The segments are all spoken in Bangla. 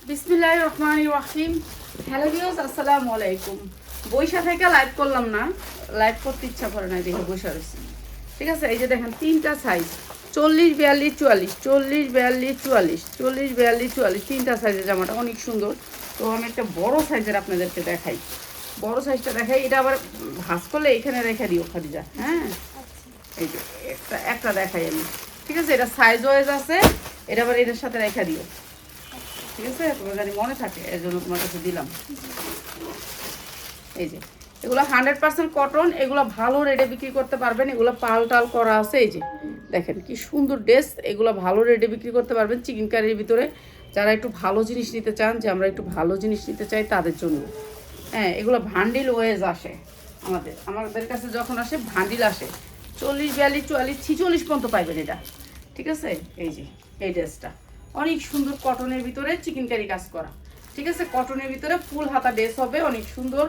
বিসমিল্লাহির রহমানির রহিম। হ্যালো ভিউয়ার্স, আসসালামু আলাইকুম। বৈশা থেকে লাইভ করলাম না, লাইভ করতে ইচ্ছা করে না, দেখে বসে রয়েছি। ঠিক আছে, এই যে দেখেন তিনটা সাইজ, 40, 42, 44, 40, 42, 44, 40, 42, 44, তিনটা সাইজের জামাটা অনেক সুন্দর। তো আমি একটা বড় সাইজের আপনাদেরকে দেখাই, বড় সাইজটা দেখাই। এটা আবার ভাঁজ করলে এখানে রেখে দিও খাদিজা। হ্যাঁ, এই যে একটা একটা দেখাই আমি। ঠিক আছে, এটা সাইজ ওয়াইজ আছে, এটা আবার এটার সাথে রেখে দিও। ঠিক আছে, তোমার জানি মনে থাকে, এর জন্য তোমার কাছে দিলাম। এই যে এগুলো 100% কটন, এগুলো ভালো রেটে বিক্রি করতে পারবেন। এগুলো পাল টাল করা আছে। এই যে দেখেন কি সুন্দর ড্রেস, এগুলো ভালো রেটে বিক্রি করতে পারবেন চিকেন কারির ভিতরে। যারা একটু ভালো জিনিস নিতে চান, যে আমরা একটু ভালো জিনিস নিতে চাই, তাদের জন্য। হ্যাঁ, এগুলো ভান্ডিল ওয়েজ আসে আমাদের কাছে, যখন আসে ভান্ডিল আসে 40, 42, 44, 46 পর্যন্ত পাইবেন এটা। ঠিক আছে, এই যে এই ড্রেসটা অনেক সুন্দর, কটনের ভিতরে চিকেন কারি কাজ করা। ঠিক আছে, কটনের ভিতরে ফুল হাতা ড্রেস হবে, অনেক সুন্দর।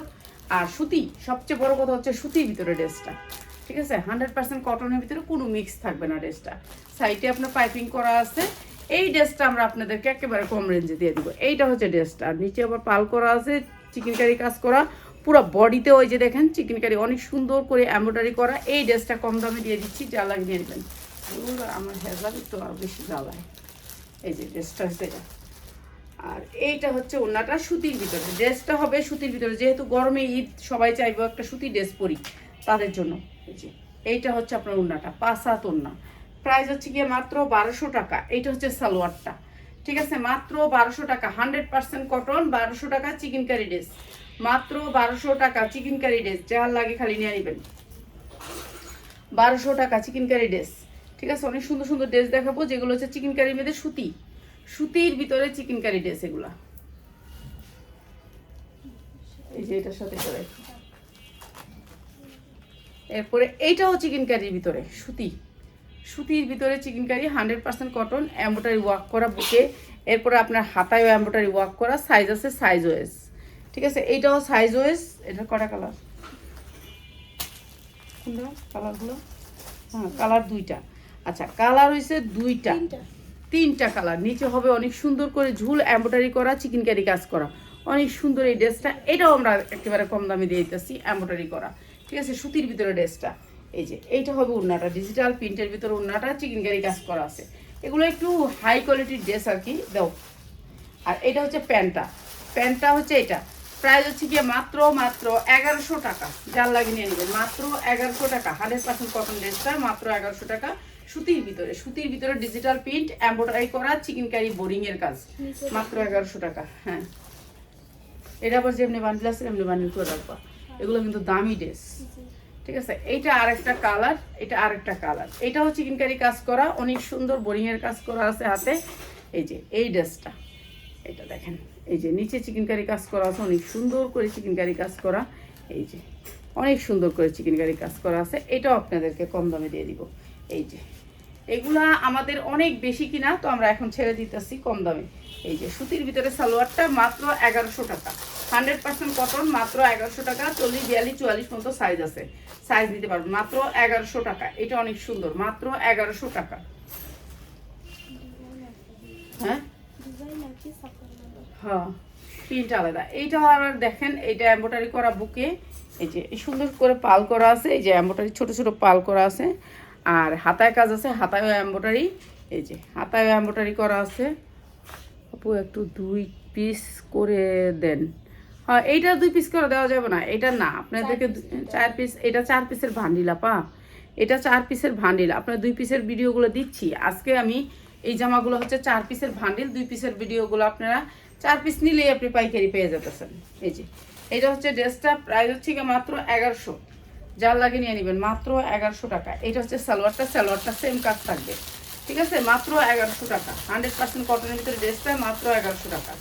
আর সুতি, সবচেয়ে বড় কথা হচ্ছে সুতির ভিতরে ড্রেসটা। ঠিক আছে, 100% কটনের ভিতরে কোনো মিক্স থাকবে না ড্রেসটা। সাইডে আপনার পাইপিং করা আছে। এই ড্রেসটা আমরা আপনাদেরকে একেবারে কম রেঞ্জে দিয়ে দিব। এইটা হচ্ছে ড্রেসটা, আর নিচে আবার পাল করা আছে, চিকেন কারি কাজ করা পুরো বডিতে। ওই যে দেখেন চিকেন কারি অনেক সুন্দর করে এমব্রয়ডারি করা। এই ড্রেসটা কম দামে দিয়ে দিচ্ছি, যা লাগে নিয়ে নেবেন। আমার হেজাব তো আর বেশি জ্বালায়। এই যে ড্রেসটা হচ্ছে এটা, আর এইটা হচ্ছে ওড়নাটা সুতির ভিতরে। ড্রেসটা হবে সুতির ভিতরে, যেহেতু গরমে ঈদ, সবাই চাইবো একটা সুতির ড্রেস পরি, তাদের জন্য। এই যে এইটা হচ্ছে আপনার ওড়নাটা, 5 হাত ওড়না। প্রাইস হচ্ছে গিয়ে মাত্র 1200 টাকা। এইটা হচ্ছে সালোয়ারটা। ঠিক আছে, মাত্র 1200 টাকা, 100% কটন, 1200 টাকা চিকেন কারি ড্রেস, মাত্র 1200 টাকা চিকেন কারি ড্রেস। যার লাগে খালি নিয়ে নেবেন, 1200 টাকা চিকেন কারি ড্রেস। ঠিক আছে, অনেক সুন্দর সুন্দর ড্রেস দেখাবো, যেগুলো হচ্ছে চিকেন কারির মধ্যে সুতি, সুতির ভিতরে চিকেন কারি ড্রেস এগুলা। এই যে এটার সাথে করে, এরপরে এইটাও চিকেন কারির ভিতরে সুতি, সুতির ভিতরে chikankari, 100% cotton, embroidery work করা বুকে। এরপরে আপনার হাতায়ও এমব্রয়ডারি ওয়ার্ক করা। সাইজ আছে সাইজ ওয়েস। ঠিক আছে, এইটাও সাইজ ওয়েস। এটা কটা কালার, কোনটা কালারগুলো? হ্যাঁ, কালার দুইটা। আচ্ছা, কালার হয়েছে দুইটা, তিনটা কালার। নিচে হবে অনেক সুন্দর করে ঝুল এমব্রয়ডারি করা, চিকেন কারি কাজ করা, অনেক সুন্দর এই ড্রেসটা। এটাও আমরা একেবারে কম দামে দিয়ে দিতেছি, এমব্রয়ডারি করা। ঠিক আছে, সুতির ভিতরে ড্রেসটা। এই যে এইটা হবে ওড়নাটা, ডিজিটাল প্রিন্টের ভিতরে ওড়নাটা, চিকেন কারি কাজ করা আছে। এগুলো একটু হাই কোয়ালিটির ড্রেস আর কি, দাও। আর এটা হচ্ছে প্যান্টটা, প্যান্টটা হচ্ছে এটা। প্রাইস হচ্ছে গিয়ে মাত্র 1100 টাকা। যার লাগে নিয়ে নেবেন, মাত্র 1100 টাকা। 100% কটন ড্রেসটা মাত্র 1100 টাকা। সুতির ভিতরে, সুতির ভিতরে ডিজিটাল প্রিন্ট এমব্রয়ডারি করা, চিকেন কারি বোরিং এর কাজ, মাত্র 1100 টাকা। হ্যাঁ, এটা আবার যেমনি বান্ডিল আছে এমনি বান্ডিল করে রাখবা। এগুলো কিন্তু দামি ড্রেস। ঠিক আছে, এইটা আরেকটা কালার, এটা আরেকটা কালার। এটাও চিকেন কারি কাজ করা, অনেক সুন্দর বোরিং এর কাজ করা আছে হাতে। এই যে এই ড্রেসটা, এটা দেখেন, এই যে নিচে চিকেন কারি কাজ করা আছে, অনেক সুন্দর করে চিকেন কারি কাজ করা। এই যে অনেক সুন্দর করে চিকেন কারি কাজ করা আছে। এটাও আপনাদেরকে কম দামে দিয়ে দিব। এই যে এগুলা আমাদের অনেক বেশি কিনা, তো আমরা এখন ছেড়ে দিতেছি কম দামে। এই যে সুতির ভিতরে সালোয়ারটা মাত্র 1100 টাকা, 100% কটন, মাত্র 1100 টাকা। 40, 42, 44 পর্যন্ত সাইজ আছে, সাইজ নিতে পারবেন, মাত্র 1100 টাকা। এটা অনেক সুন্দর, মাত্র 1100 টাকা। হ্যাঁ হ্যাঁ, প্রিন্ট আলাদা। এইটাও আবার দেখেন, এইটা এমব্রয়ডারি করা বুকে। এই যে সুন্দর করে পাল করা আছে, এই যে এমব্রয়ডারি ছোট ছোট পাল করা আছে। আর হাতায় কাজ আছে, হাতায়ও এমব্রয়ডারি। এই যে হাতায়ও এমব্রয়ডারি করা আছে। আপু একটু 2 পিস করে দেন। হ্যাঁ, এইটা 2 পিস করে দেওয়া যাবে না, এটা না, আপনাদেরকে 4 পিস। এটা 4 পিসের ভান্ডিল আপা, এটা 4 পিসের ভান্ডিল। আপনার 2 পিসের ভিডিওগুলো দিচ্ছি আজকে আমি। এই জামাগুলো হচ্ছে 4 পিসের ভান্ডিল, 2 পিসের ভিডিওগুলো আপনারা 4 পিস নিলেই আপনি পাইকারি পেয়ে যেতেছেন। এই যে এটা হচ্ছে ড্রেসটা, প্রাইস হচ্ছে কি মাত্র 1100। যার লাগে নিয়ে নেবেন, মাত্র 1100 টাকা। এটা হচ্ছে সালোয়ারটা, সালোয়ারটা সেম কাজ থাকবে। ঠিক আছে, মাত্র 1100 টাকা। 100% কটনের ভিতরে ড্রেসটা মাত্র 1100 টাকা।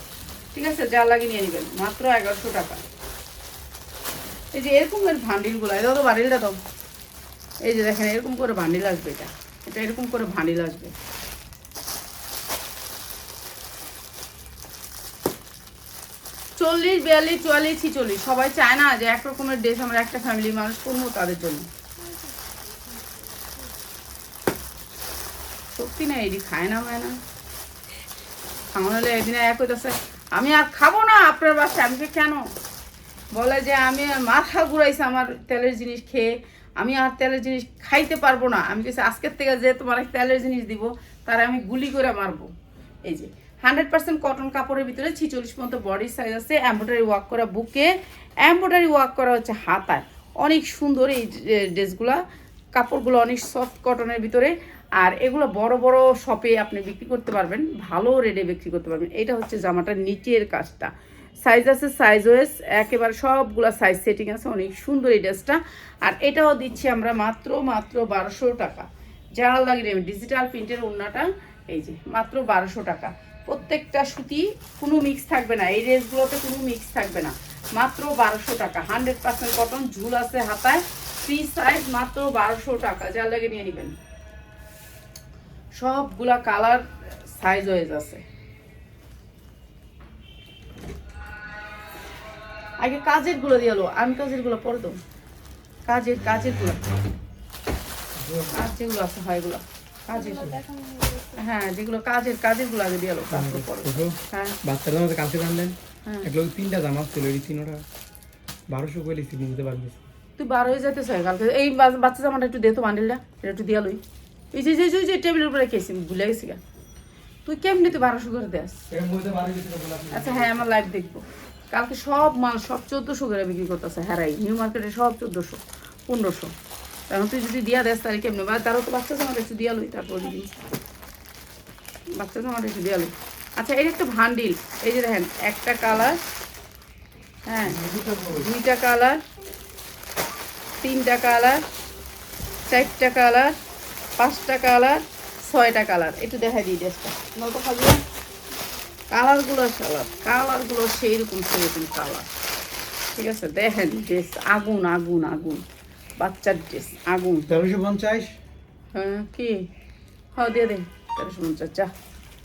ঠিক আছে, যার লাগে নিয়ে নেবেন, মাত্র 1100 টাকা। এই যে এরকমের ভান্ডিলগুলো, এটা তো বান্ডিলটা দাও। এই যে দেখেন, এরকম করে ভান্ডিল আসবে, এটা এটা এরকম করে ভান্ডিল আসবে। 40, 42, 44, 46 সবাই চায় না যে এক রকমের ড্রেস আমরা একটা ফ্যামিলির মানুষ করবো, তাদের জন্য। সত্যি না, এটি খায় না, হয় না। আমার হলে এদিনে এক হইতেছে, আমি আর খাবো না আপনার বাসায়। আমি কেন বলে যে আমি মাথা ঘুরাইছে আমার তেলের জিনিস খেয়ে, আমি আর তেলের জিনিস খাইতে পারবো না। আমি কিছু আজকের থেকে যে তোমার তেলের জিনিস দিব তার আমি গুলি করে মারবো। এই যে 100% কটন কাপড়ের ভিতরে 46 মতো বডি সাইজ আছে, এমব্রয়ডারি ওয়ার্ক করা বুকে, এমব্রয়ডারি ওয়ার্ক করা হচ্ছে হাতায়। অনেক সুন্দর এই ড্রেসগুলা, কাপড়গুলো অনেক সফট কটনের ভিতরে। আর এগুলো বড় বড় শপে আপনি বিক্রি করতে পারবেন, ভালো রেটে বিক্রি করতে পারবেন। এটা হচ্ছে জামাটার নিচের কাজটা, সাইজ আছে সাইজ ওয়েস একেবারে সবগুলা সাইজ সেটিং আছে, অনেক সুন্দর এই ড্রেসটা। আর এটাও দিচ্ছি আমরা মাত্র 1200 টাকা। যারা লাগে ডিজিটাল প্রিন্টের ওড়নাটা, এই যে মাত্র 1200 টাকা। প্রত্যেকটা সুতি, কোনো মিক্স থাকবে না এই ড্রেসগুলোতে, কোনো মিক্স থাকবে না, মাত্র 1200 টাকা। 100% কটন, ঝুল আছে হাতায়, ফ্রি সাইজ, মাত্র 1200 টাকা। যার লাগে নিয়ে নেবেন। সবগুলা কালার সাইজ ওয়েজ আছে। আগে কাজের গুলো দিয়ে এলো, আমি কাজের গুলো পরে দেবো। কাজের গুলো, আর যেগুলো আছে হয় এগুলো কাজের, হ্যাঁ যেগুলো কাজের গুলো আগে দিয়ে এলো, তারপর পরে। হ্যাঁ বাচ্চাদের মধ্যে কাছে বানলেন, এগুলো 3টা জামা ছিল, এই 3টা 1200 করে লিখি নিতে পারবি। তুই 12 হয়ে যেতে চাই কালকে। এই বাচ্চা জামাটা একটু দে তো, বান্ডিলটা এটা একটু দিয়ে লই। এই যে টেবিলের উপরে রেখেছি, ভুলে গেছি গা। তুই কেমনি তুই 1200 করে দেস? আচ্ছা হ্যাঁ, আমার লাইভ দেখবো কালকে। সব মাল সব 1400 করে বিক্রি করতেছে হেরাই, নিউ মার্কেটে সব 1400 1500। এখন তুই যদি দিয়া দেস তাহলে কেমনি? তারও তো বাচ্চা জামাটা একটু দিয়া লই, তারপর দিবি বাচ্চা জামাটা একটু দিয়া লই। আচ্ছা এটা একটা ভান্ডিল, এই যে দেখেন একটা কালার, হ্যাঁ 2টা কালার, 3টা কালার, 4টা কালার, 5টা কালার, 6টা কালার। একটু দেখাই দিই ড্রেসটা, নয়তো খাবি না। কালারগুলো সেইরকম কালার, ঠিক আছে? দেখেন ড্রেস আগুন আগুন আগুন, বাচ্চার ড্রেস আগুন। 1350। হ্যাঁ কি, হ্যাঁ দিয়ে দে 1350, যা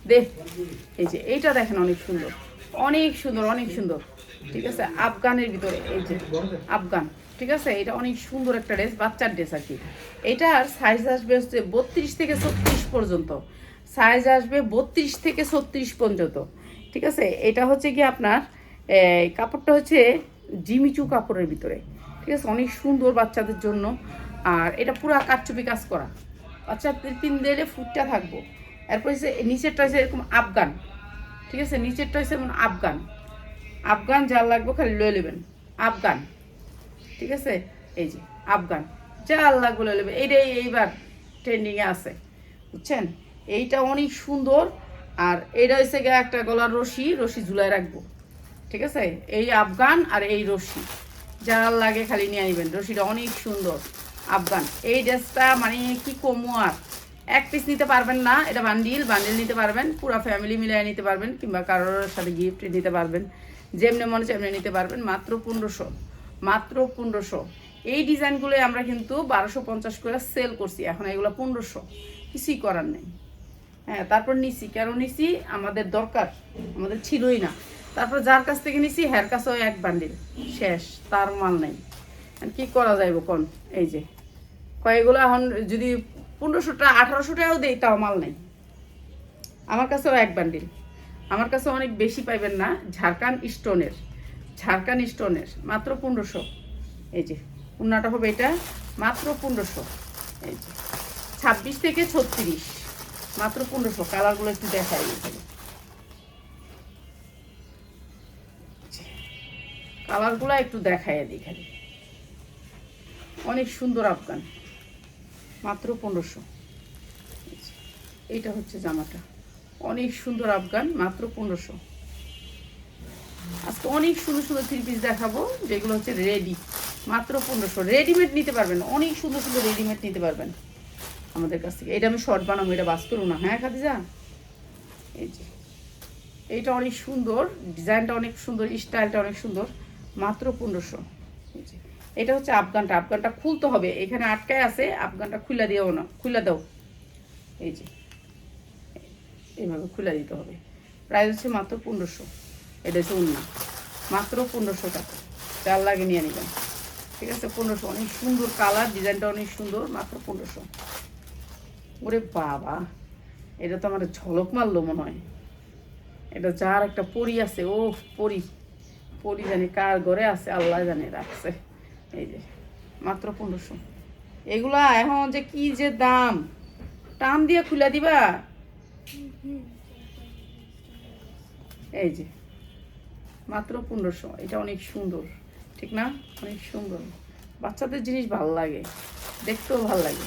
দে। এই যে এইটা দেখেন অনেক সুন্দর, অনেক সুন্দর, অনেক সুন্দর, ঠিক আছে? আফগানের ভিতরে, এই যে আফগান, ঠিক আছে? এটা অনেক সুন্দর একটা ড্রেস, বাচ্চার ড্রেস আর কি। এটার সাইজ আসবে হচ্ছে 32 থেকে 36 পর্যন্ত, সাইজ আসবে 32 থেকে 36 পর্যন্ত, ঠিক আছে? এটা হচ্ছে কি আপনার কাপড়টা হচ্ছে জিমিচু কাপড়ের ভিতরে, ঠিক আছে? অনেক সুন্দর বাচ্চাদের জন্য। আর এটা পুরো কারচুপি কাজ করা, বাচ্চাদের পিনদেলে ফুটটা থাকবো। এরপর হচ্ছে নিচেরটা হচ্ছে এরকম আফগান, ঠিক আছে? নিচেরটা হচ্ছে এমন আফগান। আফগান যার লাগবে খালি লয়ে নেবেন, আফগান, ঠিক আছে? এই যে আফগান যার লাগবে লয়ে নেবেন। এইটাই এইবার ট্রেন্ডিংয়ে আছে, বুঝছেন? এইটা অনেক সুন্দর। আর এইটা হচ্ছে গিয়ে একটা গলার রশি ঝুলায় রাখবো, ঠিক আছে? এই আফগান আর এই রশি যার লাগে খালি নিয়ে নেবেন। রশিটা অনেক সুন্দর, আফগান। এই ড্রেসটা মানে কি কমু আর, এক পিস নিতে পারবেন না, এটা বান্ডিল নিতে পারবেন, পুরো ফ্যামিলি মিলিয়ে নিতে পারবেন, কিংবা কারোর সাথে গিফট নিতে পারবেন, যেমনি মনে হচ্ছে এমনি নিতে পারবেন। মাত্র 1500, মাত্র 1500। এই ডিজাইনগুলোই আমরা কিন্তু 1250 করে সেল করছি, এখন এগুলো 1500, কিছুই করার নেই। হ্যাঁ তারপর নিছি, কেন নিছি? আমাদের দরকার, আমাদের ছিলই না। তারপর যার কাছ থেকে নিছি হের কাছেও এক বান্ডিল শেষ, তার মাল নেই। কি করা যাইব কোন? এই যে কয়েকগুলো এখন যদি 1500 টাকা 1800 টাকাও দেই, তাও মাল নেই। আমার কাছেও এক বান্ডিল, আমার কাছে অনেক বেশি পাইবেন না, ঝাড়খান্ড স্টোনের, মাত্র 1500। এই যে উন্নাটা হবে এটা, মাত্র 1500। এই যে 26 থেকে 36, মাত্র 1500। কালারগুলো একটু দেখাই, কালারগুলো একটু দেখাই দিই খালি। অনেক সুন্দর আফগান, মাত্র 1500। এইটা হচ্ছে জামাটা, অনেক সুন্দর আফগান, মাত্র 1500। আজকে অনেক সুন্দর সুন্দর 3 পিস দেখাবো, যেগুলো হচ্ছে রেডি, মাত্র 1500। রেডিমেড নিতে পারবেন, অনেক সুন্দর সুন্দর রেডিমেড নিতে পারবেন আমাদের কাছ থেকে। এটা আমি শর্ট বানাবো, এটা বাস করবো না, হ্যাঁ খাদিজা? এই যে এইটা অনেক সুন্দর, ডিজাইনটা অনেক সুন্দর, স্টাইলটা অনেক সুন্দর, মাত্র 1500। এই যে এটা হচ্ছে আফগানটা খুলতে হবে, এখানে আটকায় আছে, আফগানটা খুলে দিও না, খুলে দাও। এই যে এইভাবে খুলে দিতে হবে। প্রাইস হচ্ছে মাত্র 1500। এটা হচ্ছে উন্না, মাত্র 1500 টাকা। চার লাগে নিয়ে নেবেন, ঠিক আছে? 1500। অনেক সুন্দর কালার, ডিজাইনটা অনেক সুন্দর, মাত্র 1500। ওরে বাবা, এটা তো আমার ঝলক মারলো মনে হয়। এটা যার একটা পরি আছে, ও পরি পরি জানি কার ঘরে আছে, আল্লাহ জানে রাখছে। এই যে মাত্র 1500। এগুলা এখন যে কি যে দাম, টান দিয়ে খুলে দিবা। এই যে মাত্র 1500। এটা অনেক সুন্দর, ঠিক না? অনেক সুন্দর, বাচ্চাদের জিনিস ভালো লাগে, দেখতেও ভালো লাগে।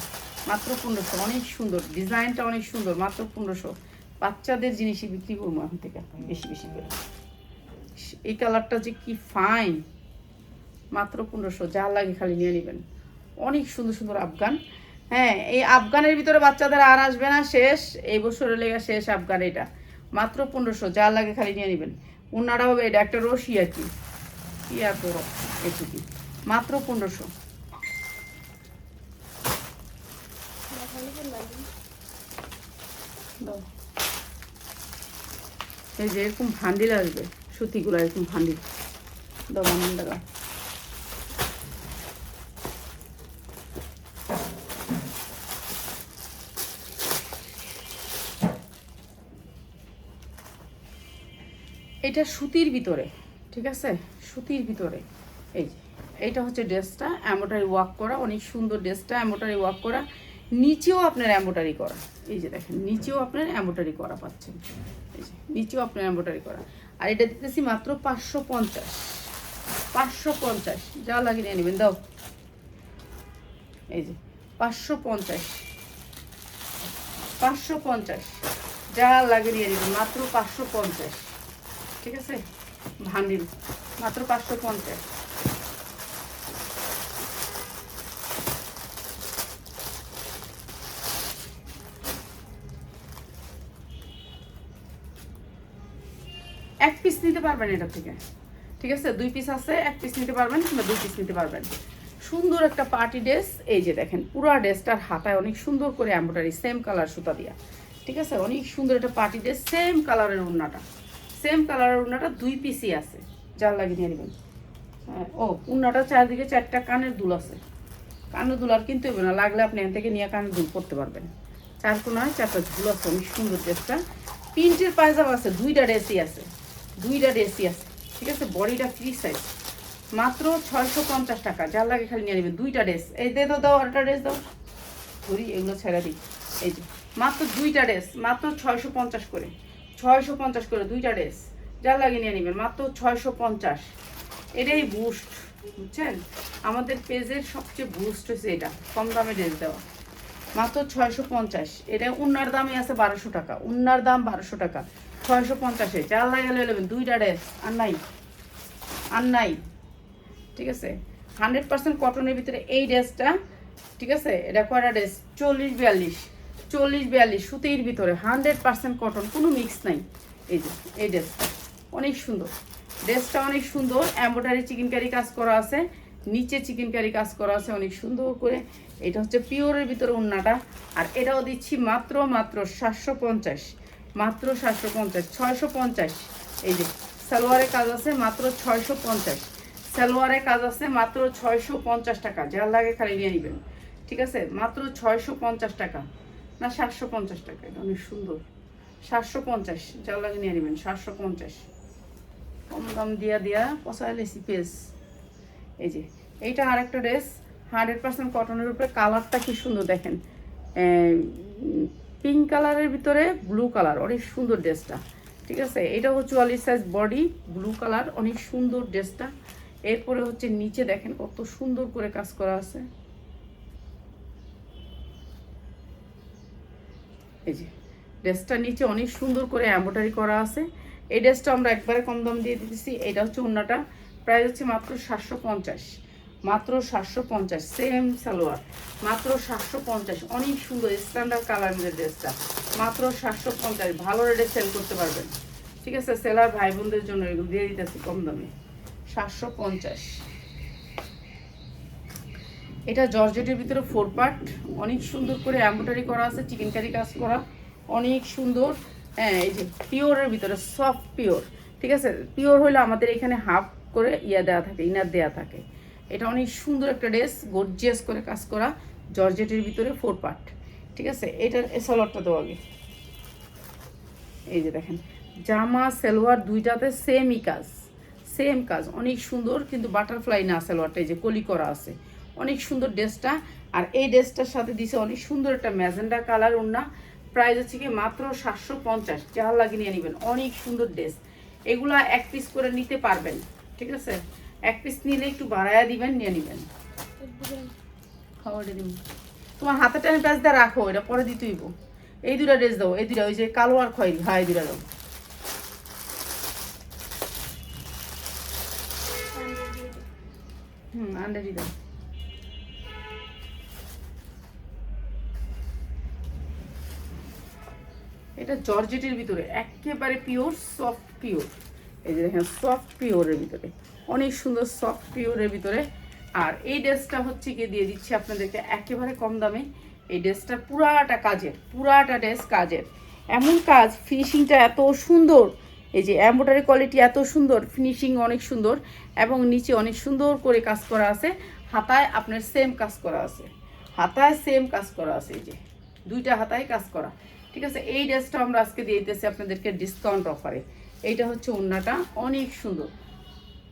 মাত্র 1500, অনেক সুন্দর, ডিজাইনটা অনেক সুন্দর। মাত্র 1500 বাচ্চাদের জিনিসই বিক্রি করবো এখন থেকে বেশি বেশি করে। এই কালারটা যে কি ফাইন, মাত্র 1500, যা লাগে খালি নিয়ে নেবেন। অনেক সুন্দর সুন্দর আফগান। হ্যাঁ, এই আফগানের ভিতরে বাচ্চাদের আর আসবে না, শেষ এই বছরের লেগে শেষ আফগান। এটা মাত্র 1500, যা লাগে খালি নিয়ে নেবেন। ওনারা হবে এটা একটা রশি আর কি, কি এত এটুকি, মাত্র 1500। এই যে এরকম ভান্ডিল আসবে, সুতিগুলো এরকম ভান্ডিল দাও, 1 টাকা। এটা সুতির ভিতরে, ঠিক আছে, সুতির ভিতরে। এই যে এইটা হচ্ছে ড্রেসটা, এমব্রয়ডারি ওয়ার্ক করা, অনেক সুন্দর ড্রেসটা, এমব্রয়ডারি ওয়ার্ক করা, নিচেও আপনার এমব্রয়ডারি করা। এই যে দেখেন, নিচেও আপনার এমব্রয়ডারি করা পাচ্ছেন। এই যে নিচেও আপনার এমব্রয়ডারি করা। আর এটা দিতেছি মাত্র 550। 550, যা লাগে নিয়ে নেবেন, দাও। এই যে 550, 550, যা লাগে নিয়ে নেবেন, মাত্র 550। ঠিক আছে, ভান্ডিল মাত্র 550। এক পিস নিতে পারবেন এটা থেকে, ঠিক আছে, 2 পিস আছে, 1 পিস নিতে পারবেন কিংবা 2 পিস নিতে পারবেন। সুন্দর একটা পার্টি ড্রেস। এই যে দেখেন, পুরো ড্রেসটার হাতায় অনেক সুন্দর করে এমব্রয়ডারি, সেম কালার সুতা দিয়া, ঠিক আছে, অনেক সুন্দর একটা পার্টি ড্রেস। সেম কালারের ওড়নাটা, সেম কালারের ওড়নাটা 2 পিসই আছে, যার লাগিয়ে নিয়ে নেবেন। হ্যাঁ, ও ওড়নাটা চারদিকে 4টা কানের দুল আছে। কানের দুল আর কিনতে হবে না, লাগলে আপনি এখান থেকে নিয়ে কানের দুল করতে পারবেন। 4 কোনায় 4টা ঝুল আছে, অনেক সুন্দর ড্রেসটা। প্রিন্টের পায়জামা আছে, 2টা ড্রেসই আছে, 2টা ড্রেসই আছে, ঠিক আছে। বডিটা ফ্রি সাইজ, মাত্র 650 টাকা, যার লাগে খালি নিয়ে নেবেন। 2টা ড্রেস, এই দে দাও, আরেকটা ড্রেস দাও, ধরি এগুলো ছেড়ে দিই। এই যে মাত্র 2টা ড্রেস, মাত্র 650 করে, 650 করে 2টা ড্রেস, যার লাগে নিয়ে নেবেন, মাত্র 650। এটাই বুস্ট, বুঝছেন, আমাদের পেজের সবচেয়ে বুস্ট হয়েছে এটা, কম দামে ড্রেস দেওয়া, মাত্র 650। এটা উন্নার দামই আছে 1200 টাকা, উন্নার দাম 1200 টাকা, 650-এ যার লাগে নেবেন। 2টা ড্রেস, আর নাই, আর নাই, ঠিক আছে। 100% কটনের ভিতরে এই ড্রেসটা, ঠিক আছে। এটা কয়টা ড্রেস, 40-42, 40-42 সুতির ভিতরে, 100% কটন, কোনো মিক্স নাই। এই যে এই ড্রেসটা অনেক সুন্দর, ড্রেসটা অনেক সুন্দর, এমব্রয়ডারি চিকেনকারি কাজ করা আছে, নিচে চিকেনকারি কাজ করা আছে অনেক সুন্দর করে। এটা হচ্ছে পিওরের ভিতরে ওড়নাটা। আর এটাও দিচ্ছি মাত্র 750, মাত্র 750, 650। এই যে সালোয়ারের কাজ আছে, মাত্র 650, সালোয়ারের কাজ আছে, মাত্র 650 টাকা, যার লাগে খালি নিয়ে নেবেন, ঠিক আছে। মাত্র 650 টাকা, না 750 টাকা, এটা অনেক সুন্দর, 750, যার লাগে নিয়ে নেবেন, 750। কম দাম দিয়া পচাই লেছি পেস। এই যে এইটা আরেকটা ড্রেস, 100% কটনের উপরে, কালারটা কি সুন্দর দেখেন, পিঙ্ক কালারের ভিতরে ব্লু কালার, অনেক সুন্দর ড্রেসটা, ঠিক আছে। এটা হচ্ছে 44 সাইজ বডি, ব্লু কালার, অনেক সুন্দর ড্রেসটা। এরপরে হচ্ছে নিচে দেখেন কত সুন্দর করে কাজ করা আছে। এই যে ড্রেসটা নিচে অনেক সুন্দর করে এমব্রয়ডারি করা আছে। এই ড্রেসটা আমরা একবারে কম দাম দিয়ে দিতেছি। এটা হচ্ছে ওড়নাটা, প্রাইস হচ্ছে মাত্র 750, মাত্র 750, সেম সালোয়ার, মাত্র 750, অনেক সুন্দর স্ট্যান্ডার্ড কালারের ড্রেসটা, মাত্র 750। ভালো রেটে সেল করতে পারবেন, ঠিক আছে। সেলার ভাই বোনদের জন্য এগুলো দিয়ে দিতেছি কম দামে, 750। এটা জর্জেটের ভিতরে 4 পার্ট, অনেক সুন্দর করে এমব্রয়ডারি করা আছে, চিকেনকারি কাজ করা, অনেক সুন্দর। হ্যাঁ, এই যে পিওরের ভিতরে, সফট পিওর, ঠিক আছে। পিওর হলে আমাদের এখানে হাফ করে দেওয়া থাকে, ইনার দেওয়া থাকে। এটা অনেক সুন্দর একটা ড্রেস, গর্জিয়াস করে কাজ করা, জর্জেটের ভিতরে 4 পার্ট, ঠিক আছে। এটার সালোয়ারটা দেওয়া আগে, এই যে দেখেন, জামা সালোয়ার দুইটাতে সেমই কাজ, সেম কাজ, অনেক সুন্দর। কিন্তু বাটারফ্লাই না সালোয়ারটা, এই যে কলি করা আছে, অনেক সুন্দর ড্রেসটা। আর এই ড্রেসটার সাথে দিছে অনেক সুন্দর একটা ম্যাজেন্ডা কালার ওড়না। প্রাইস হচ্ছে কি মাত্র 750, যার লাগে নিয়ে নেবেন। অনেক সুন্দর ড্রেস, এগুলা এক পিস করে নিতে পারবেন, ঠিক আছে? এক পিস নিলে একটু বাড়ায়া দিবেন, নিয়ে নেবেন। খাওয়াটা দিন, তোমার হাতে টানে প্যাচ দিয়ে রাখো, এটা পরে দিতেইব। এই দুটা ড্রেস দাও, এই দুটা, ওই যে কালো আর খয়েরি, হ্যাঁ এই দুটা দাও। আন্ডারি দাও। এটা জর্জেটের ভিতরে একেবারে পিওর সফট পিওর, এই যে দেখেন সফট পিওরের ভিতরে, অনেক সুন্দর সফট পিওরের ভিতরে। আর এই ড্রেসটা হচ্ছে গিয়ে দিয়ে দিচ্ছি আপনাদেরকে একেবারে কম দামে। এই ড্রেসটা পুরাটা কাজের, পুরাটা ড্রেস কাজের, এমন কাজ, ফিনিশিংটা এত সুন্দর, এই যে এমব্রয়ডারি কোয়ালিটি এত সুন্দর, ফিনিশিং অনেক সুন্দর, এবং নিচে অনেক সুন্দর করে কাজ করা আছে। হাতায় আপনার সেম কাজ করা আছে, হাতায় সেম কাজ করা আছে, এই যে দুইটা হাতায় কাজ করা, ঠিক আছে? এই ড্রেসটা আমরা আজকে দিয়ে দিতেছি আপনাদেরকে ডিসকাউন্ট অফারে। এইটা হচ্ছে ওড়নাটা, অনেক সুন্দর।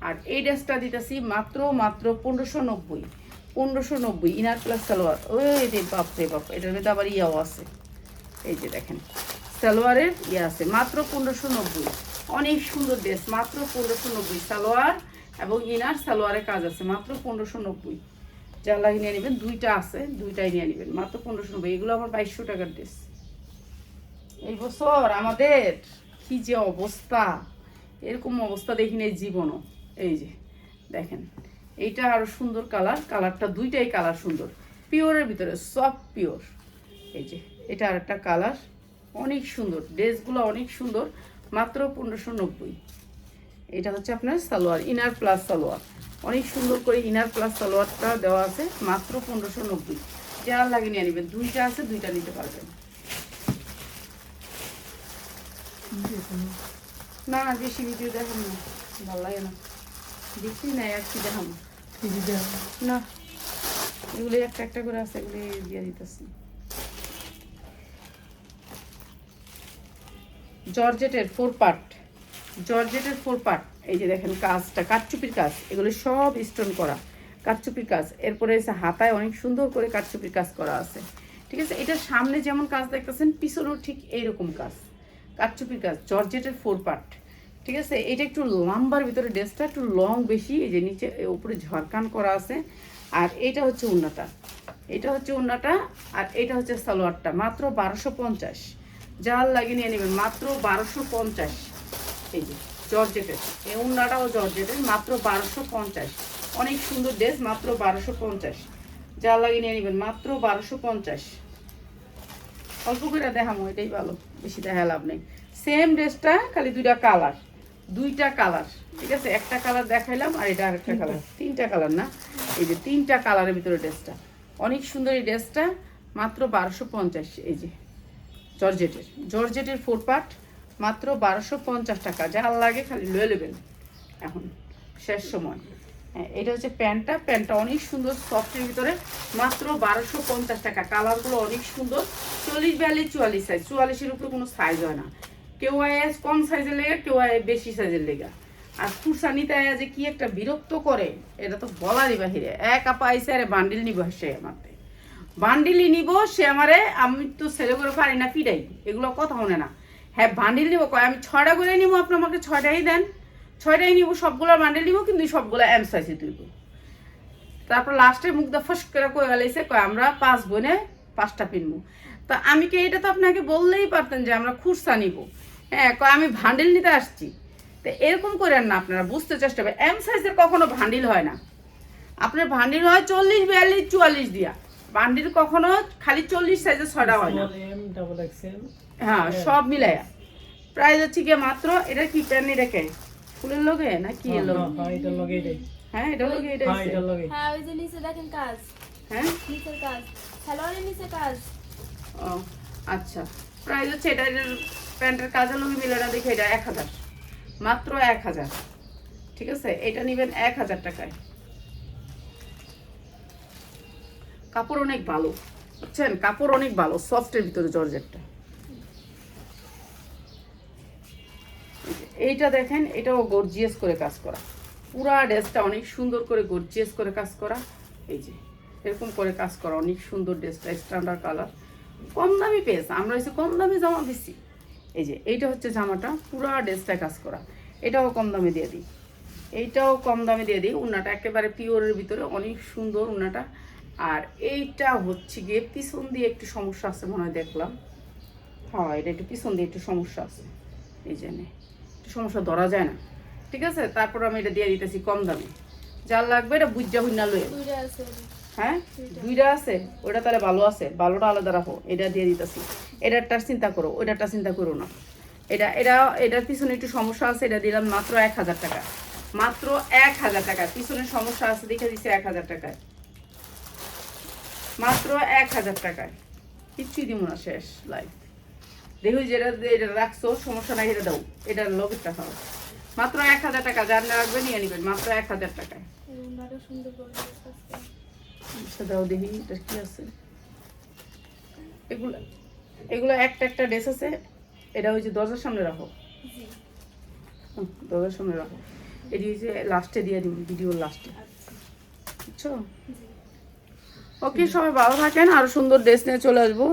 আর এই ড্রেসটা দিতেছি মাত্র 1590, 1590 ইনার প্লাস সালোয়ার। ওই রে বাপ রে বাপ, এটার মধ্যে আবার ইয়াও আছে, এই যে দেখেন সালোয়ারের ইয়ে আছে, মাত্র 1590। অনেক সুন্দর ড্রেস, মাত্র 1590 সালোয়ার এবং ইনার সালোয়ারের কাজ আছে, মাত্র 1590। যা লাগে নিয়ে নেবেন, দুইটা আছে, দুইটাই নিয়ে নেবেন, মাত্র 1590। এগুলো আমার 2200 টাকার ড্রেস। এই বছর আমাদের কি যে অবস্থা, এরকম অবস্থা দেখিনি এই জীবনও। এই যে দেখেন, এইটা আরো সুন্দর কালার, কালারটা দুইটাই কালার সুন্দর, পিওরের ভিতরে সফট পিওর। এই যে এটা আর একটা কালার, অনেক সুন্দর ড্রেসগুলো, অনেক সুন্দর, মাত্র 1590। এটা হচ্ছে আপনার সালোয়ার, ইনার প্লাস সালোয়ার, অনেক সুন্দর করে ইনার প্লাস সালোয়ারটা দেওয়া আছে, মাত্র 1590। যা লাগে নিয়ে নেবেন, দুইটা আছে, দুইটা নিতে পারবেন। না বেশি ভিডিও দেখাম না, ভালো লাগে না, দেখছি না আর কি দেখাম না, এগুলো একটা একটা করে আছে, এগুলো দিয়ে দিতেছি। জর্জেটের 4 পার্ট, জর্জেটের 4 পার্ট, এই যে দেখেন কাজটা, কাঠচুপির কাজ, এগুলো সব স্টোন করা কাঠচুপির কাজ। এরপরে এসে হাতায় অনেক সুন্দর করে কাঠচুপির কাজ করা আছে, ঠিক আছে? এটা সামনে যেমন কাজ দেখতেছেন, পিছনেও ঠিক এইরকম কাজ, কাঠচুপির কাজ, জর্জেটের 4 পার্ট, ঠিক আছে? এটা একটু লম্বার ভিতরে, ড্রেসটা একটু লং বেশি, এই যে নিচে উপরে ঝরকান করা আছে। আর এটা হচ্ছে ওড়নাটা, এটা হচ্ছে ওড়নাটা, আর এটা হচ্ছে সালোয়ারটা, মাত্র 1250। যার লাগে নিয়ে নেবেন, মাত্র 1250। এই যে জর্জেটের, এই ওড়নাটাও জর্জেটের, মাত্র 1250। অনেক সুন্দর ড্রেস, মাত্র 1250। যার লাগে নিয়ে নেবেন, মাত্র 1250। অল্প করে দেখামো, এটাই ভালো, বেশি দেখা লাভ নেই। সেম ড্রেসটা, খালি দুইটা কালার, দুইটা কালার, ঠিক আছে? একটা কালার দেখাইলাম, আর এটা আরেকটা কালার, তিনটা কালার না, এই যে তিনটা কালারের ভিতরে ড্রেসটা, অনেক সুন্দর এই ড্রেসটা, মাত্র 1250। এই যে জর্জেটের, জর্জেটের 4 পার্ট, মাত্র 1250 টাকা। যার লাগে খালি লয়ে নেবেন এখন, শেষ সময়। হ্যাঁ, এটা হচ্ছে প্যান্টটা, প্যান্টটা অনেক সুন্দর সফটের ভিতরে, মাত্র 1250 টাকা। কালারগুলো অনেক সুন্দর, 40, 42, 44 সাইজ, 44-এর উপরে কোনো সাইজ হয় না। কেউ আয় কম সাইজের লেগা, কেউ আয় বেশি সাইজের লেগা। আর ফুরসানিতে আয় যে কি একটা বিরক্ত করে, এটা তো বলারই বাহিরে। এক আপা আইসে, আরে বান্ডিল নিব সে আমাকে, বান্ডিলই নিব সে আমারে, আমি তো ছেলে করে পারি না পিড়াই, এগুলো কথা মনে না। হ্যাঁ বান্ডিল নিব, কয় আমি 6টা করে নিব, আপনি আমাকে 6টাই দেন, 6টাই নিব, সবগুলো বান্ডিল নিব, কিন্তু সবগুলো এম সাইজে তুলব। তারপর লাস্টে মুখটা ফস করে কয়ে গেলেছে, কয় আমরা 5 বোনে 5টা পিনবো। তা আমি কি, এটা তো আপনাকে বললেই পারতেন যে আমরা খুরসা নিব। হ্যাঁ, কয় আমি ভান্ডিল নিতে আসছি। তো এরকম করেন না, আপনারা বুঝতে চেষ্টা করবেন, এম সাইজের কখনো ভান্ডিল হয় না। আপনার ভান্ডিল হয় 40, 42, 44 দিয়া, বান্ডিল কখনো খালি 40 সাইজের 6টা হয় না। হ্যাঁ, সব মিলাইয়া প্রাইস হচ্ছে কি মাত্র, এটা কি প্যান্ট, এটাকে ফুলের লগে না কি এর লগে? হ্যাঁ এটা লগে, এটা হ্যাঁ ওই যে নিচে দেখেন কাজ, হ্যাঁ নিচের কাজ, সালোয়ারের নিচে কাজ। ও আচ্ছা, প্রাইস হচ্ছে এটা, প্যান্টের কাজের লগে মিলে না, দেখে এটা 1000, মাত্র 1000, ঠিক আছে? এটা নেবেন 1000 টাকায়। কাপড় অনেক ভালো, বুঝছেন? কাপড় অনেক ভালো, সফটের ভিতরে জর্জেটটা। এইটা দেখেন, এটাও গর্জিয়াস করে কাজ করা, পুরা ড্রেসটা অনেক সুন্দর করে গর্জিয়াস করে কাজ করা। এই যে এরকম করে কাজ করা, অনেক সুন্দর ড্রেসটা, স্ট্যান্ডার্ড কালার, কম দামি পেয়েছে, আমরা হচ্ছে কম দামি জামা দিচ্ছি। এই যে এইটা হচ্ছে জামাটা, পুরা ড্রেসটা কাজ করা, এটাও কম দামে দিয়ে দিই, এইটাও কম দামে দিয়ে দিই। উন্নাটা একেবারে পিওরের ভিতরে, অনেক সুন্দর উন্নাটা। আর এইটা হচ্ছে গিয়ে পিছন দিয়ে একটু সমস্যা আছে মনে হয়, দেখলাম। হ্যাঁ, এটা একটু পিছন দিয়ে একটু সমস্যা আছে, এই জন্যে একটু সমস্যা ধরা যায় না। ঠিক আছে, তারপর আমি এটা দিয়ে দিতেছি কম দামে। যার লাগবে এটা বুঝা হইনা লয়ে। দুইটা আছে। হ্যাঁ, দুইটা আছে, ওইটা তাহলে ভালো আছে, ভালোটা আলাদা রাখো, এটা দিয়ে দিতেছি। এটারটার চিন্তা করো, ওইটারটা চিন্তা করো না। এটার পিছনে একটু সমস্যা আছে, এটা দিলাম মাত্র 1000 টাকা, মাত্র 1000 টাকা। পিছনে সমস্যা আছে দেখে দিচ্ছে 1000 টাকায়, মাত্র 1000 টাকায়, কিচ্ছুই দিব না, শেষ লাইফ। দেখো যেটা এটা রাখছো, সমস্যা নাই, এটা দাও, এটার লোকেরটা খাও, মাত্র 1000 টাকা। যার লাগবে নিয়ে নেবেন, মাত্র 1000 টাকায়। এই উন্নাটা সুন্দর করে দিয়েছে। আচ্ছা দাও দেখি এটা কি আছে। এগুলো এগুলো একটা একটা ড্রেস আছে, এটা হচ্ছে দরজার সামনে রাখো, জি। দরজার সামনে রাখো। এটি হচ্ছে লাস্টে দিয়ে দিব, ভিডিওর লাস্টে, আচ্ছা। বুঝছো? জি। ওকে, সবাই ভালো থাকেন, আরো সুন্দর ড্রেস নিয়ে চলে আসবো।